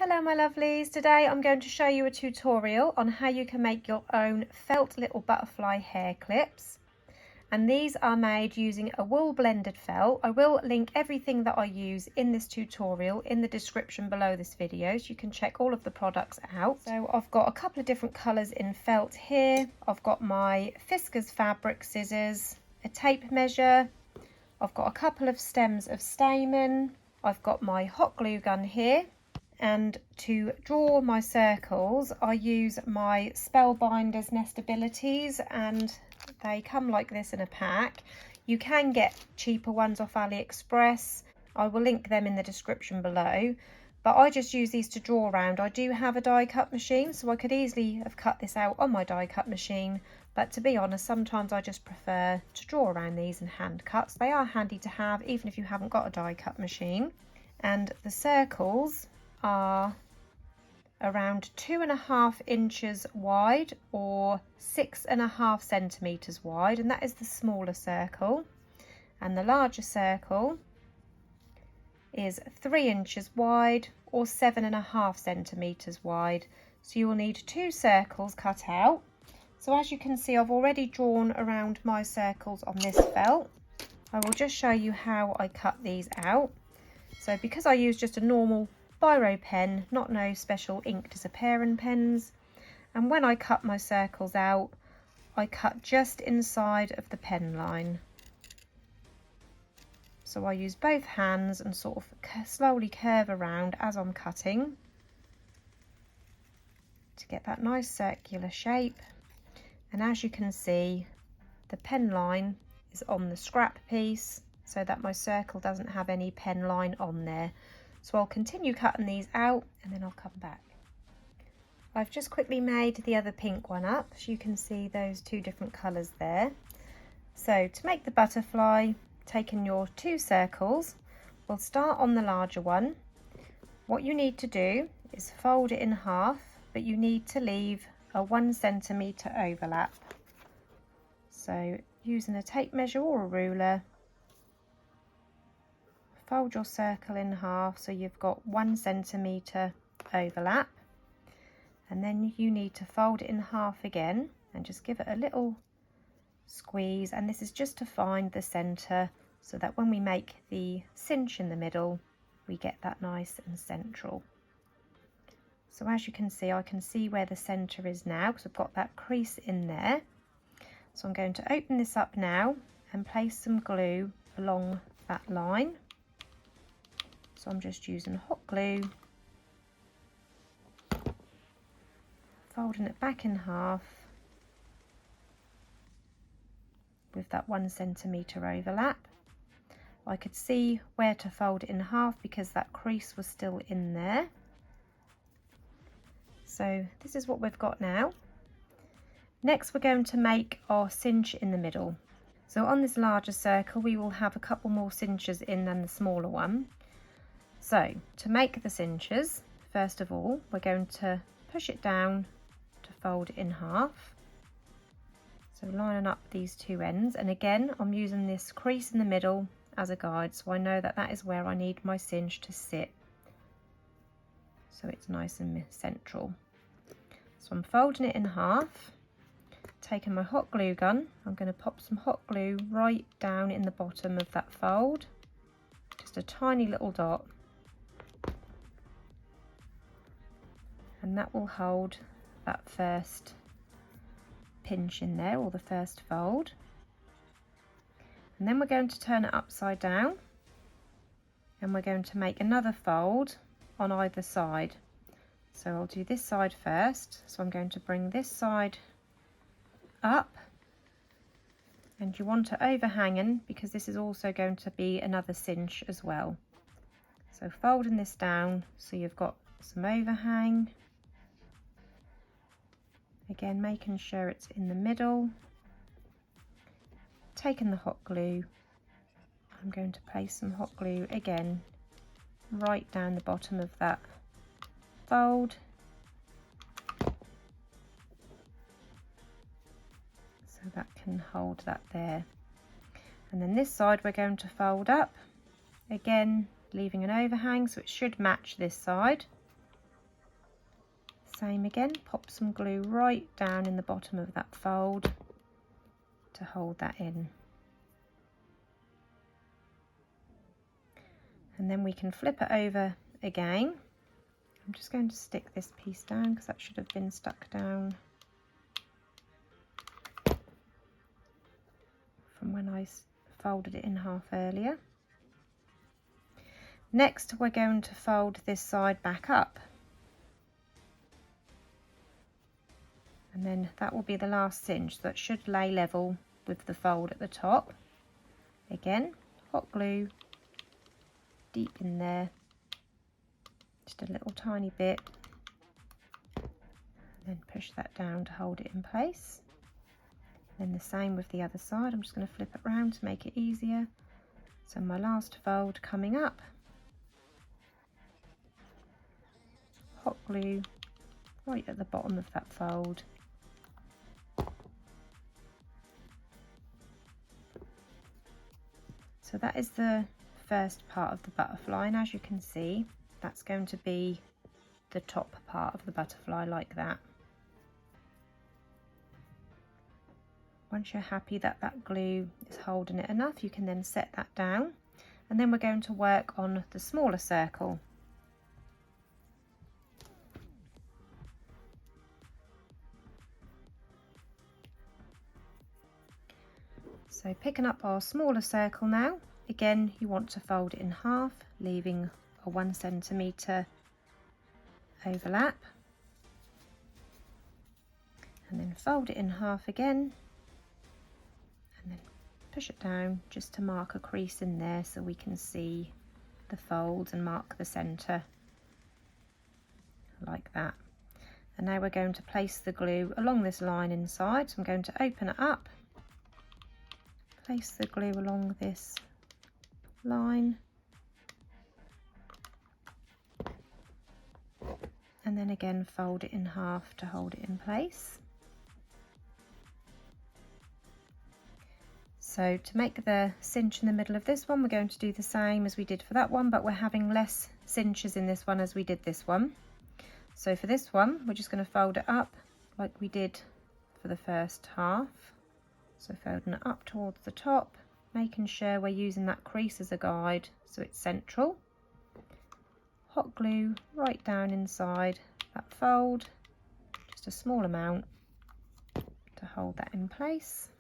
Hello my lovelies, today I'm going to show you a tutorial on how you can make your own felt little butterfly hair clips, and these are made using a wool blended felt. I will link everything that I use in this tutorial in the description below this video so you can check all of the products out. So I've got a couple of different colours in felt here. I've got my Fiskars fabric scissors, a tape measure, I've got a couple of stems of stamen, I've got my hot glue gun here. And to draw my circles, I use my Spellbinders Nestabilities, and they come like this in a pack. You can get cheaper ones off AliExpress. I will link them in the description below. But I just use these to draw around. I do have a die cut machine, so I could easily have cut this out on my die cut machine. But to be honest, sometimes I just prefer to draw around these in hand cuts. They are handy to have, even if you haven't got a die cut machine. And the circles are around 2.5 inches wide or 6.5 centimeters wide, and that is the smaller circle, and the larger circle is 3 inches wide or 7.5 centimeters wide. So you will need 2 circles cut out. So as you can see, I've already drawn around my circles on this felt. I will just show you how I cut these out. So because I use just a normal biro pen, not no special ink disappearing pens, and when I cut my circles out, I cut just inside of the pen line. So I use both hands and sort of slowly curve around as I'm cutting to get that nice circular shape. And as you can see, the pen line is on the scrap piece so that my circle doesn't have any pen line on there. So I'll continue cutting these out and then I'll come back. I've just quickly made the other pink one up, so you can see those 2 different colours there. So to make the butterfly, taking your 2 circles, we'll start on the larger one. What you need to do is fold it in half, but you need to leave a 1 centimetre overlap. So using a tape measure or a ruler, fold your circle in half so you've got 1 centimetre overlap, and then you need to fold it in half again and just give it a little squeeze, and this is just to find the centre so that when we make the cinch in the middle we get that nice and central. So as you can see, I can see where the centre is now because I've got that crease in there. So I'm going to open this up now and place some glue along that line. So I'm just using hot glue, folding it back in half with that 1 centimetre overlap. I could see where to fold it in half because that crease was still in there. So this is what we've got now. Next we're going to make our cinch in the middle. So on this larger circle we will have a couple more cinches in than the smaller one. So to make the cinches, first of all, we're going to push it down to fold it in half. So lining up these 2 ends, and again I'm using this crease in the middle as a guide so I know that that is where I need my cinch to sit. So it's nice and central. So I'm folding it in half, taking my hot glue gun, I'm going to pop some hot glue right down in the bottom of that fold, just a tiny little dot. And that will hold that first pinch in there, or the first fold. And then we're going to turn it upside down and we're going to make another fold on either side. So I'll do this side first. So I'm going to bring this side up, and you want it overhanging because this is also going to be another cinch as well. So folding this down so you've got some overhang. Again, making sure it's in the middle. Taking the hot glue, I'm going to place some hot glue again right down the bottom of that fold. So that can hold that there. And then this side we're going to fold up, again leaving an overhang so it should match this side. same again, pop some glue right down in the bottom of that fold to hold that in. And then we can flip it over again. I'm just going to stick this piece down because that should have been stuck down from when I folded it in half earlier. Next, we're going to fold this side back up. And then that will be the last cinch, so that should lay level with the fold at the top. Again, hot glue deep in there, just a little tiny bit, and then push that down to hold it in place. Then the same with the other side. I'm just going to flip it around to make it easier. So my last fold coming up, hot glue right at the bottom of that fold. So that is the first part of the butterfly, and as you can see, that's going to be the top part of the butterfly like that. Once you're happy that that glue is holding it enough, you can then set that down, and then we're going to work on the smaller circle. So picking up our smaller circle now, again you want to fold it in half, leaving a 1 centimetre overlap, and then fold it in half again, and then push it down just to mark a crease in there so we can see the folds and mark the centre like that. And now we're going to place the glue along this line inside, so I'm going to open it up, place the glue along this line, and then again fold it in half to hold it in place. So to make the cinch in the middle of this one, we're going to do the same as we did for that one, but we're having less cinches in this one as we did this one. So for this one, we're just going to fold it up like we did for the first half. So folding it up towards the top, making sure we're using that crease as a guide so it's central. Hot glue right down inside that fold, just a small amount to hold that in place.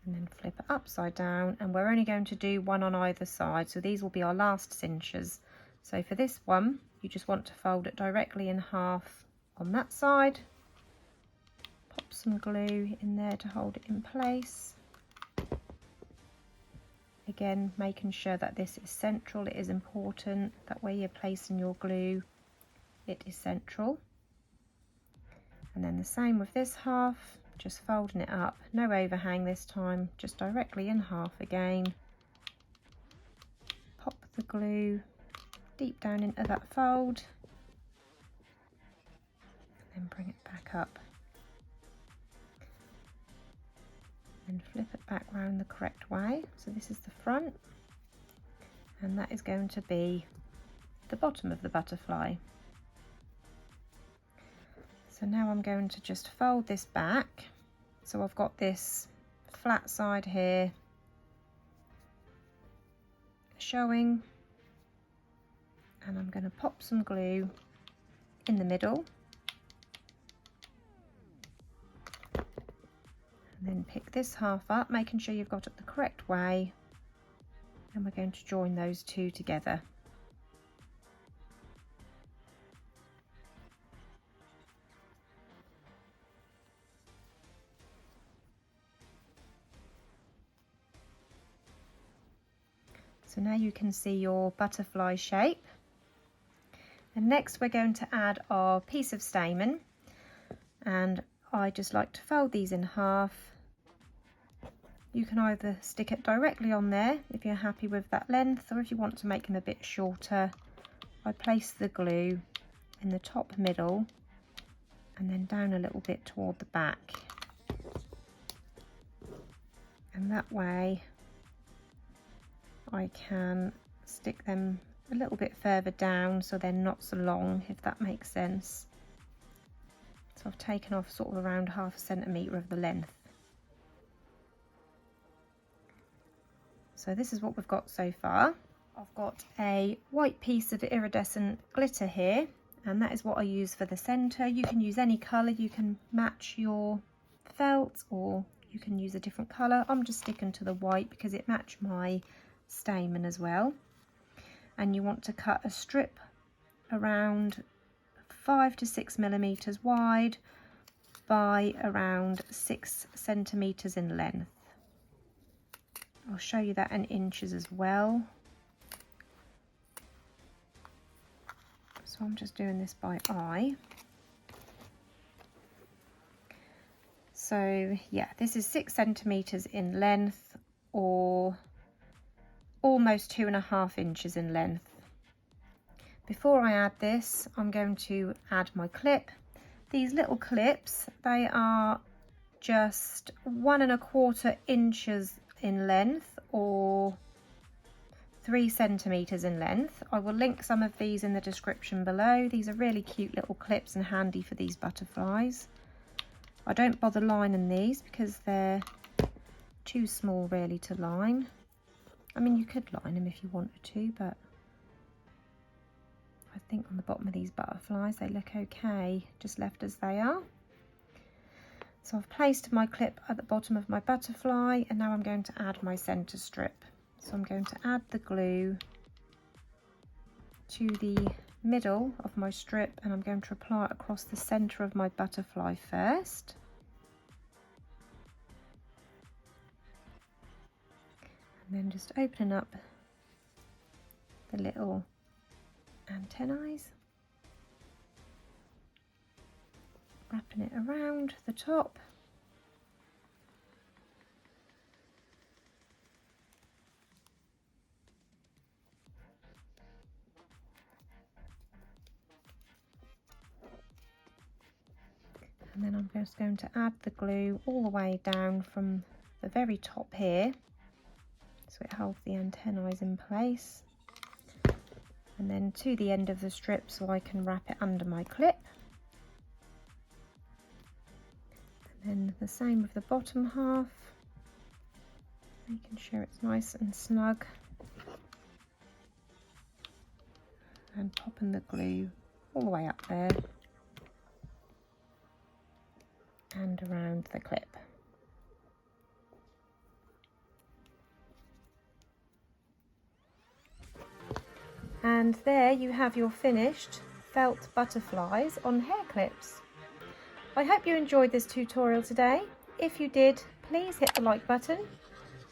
And then flip it upside down, and we're only going to do one on either side, so these will be our last cinches. So for this one, you just want to fold it directly in half on that side, pop some glue in there to hold it in place. Again, making sure that this is central. It is important that where you're placing your glue, it is central. And then the same with this half, just folding it up, no overhang this time, just directly in half again. Pop the glue deep down into that fold, and then bring it back up. And flip it back round the correct way. So this is the front, and that is going to be the bottom of the butterfly. So now I'm going to just fold this back. So I've got this flat side here showing, and I'm going to pop some glue in the middle, and then pick this half up, making sure you've got it the correct way, and we're going to join those two together. So now you can see your butterfly shape. And next we're going to add our piece of stamen, and I just like to fold these in half. You can either stick it directly on there if you're happy with that length, or if you want to make them a bit shorter, I place the glue in the top middle and then down a little bit toward the back. And that way I can stick them a little bit further down so they're not so long, if that makes sense. So I've taken off sort of around 1/2 centimetre of the length. So this is what we've got so far. I've got a white piece of iridescent glitter here, and that is what I use for the centre. You can use any colour, you can match your felt or you can use a different colour. I'm just sticking to the white because it matched my stamen as well. And you want to cut a strip around 5 to 6 millimetres wide by around 6 centimetres in length. I'll show you that in inches as well. So I'm just doing this by eye. So yeah, this is 6 centimetres in length, or almost 2.5 inches in length. Before I add this, I'm going to add my clip. These little clips, they are just 1¼ inches in length, or 3 centimetres in length. I will link some of these in the description below. These are really cute little clips and handy for these butterflies. I don't bother lining these because they're too small really to line. I mean, you could line them if you wanted to, but I think on the bottom of these butterflies they look okay, just left as they are. So I've placed my clip at the bottom of my butterfly, and now I'm going to add my centre strip. So I'm going to add the glue to the middle of my strip, and I'm going to apply it across the centre of my butterfly first. And then just opening up the little antennae, wrapping it around the top. And then I'm just going to add the glue all the way down from the very top here, so it holds the antennae in place, and then to the end of the strip so I can wrap it under my clip. And then the same with the bottom half, making sure it's nice and snug, and popping the glue all the way up there and around the clip. And there you have your finished felt butterflies on hair clips. I hope you enjoyed this tutorial today. If you did, please hit the like button.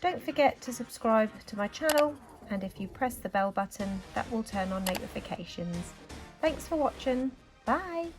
Don't forget to subscribe to my channel, and if you press the bell button, that will turn on notifications. Thanks for watching. Bye.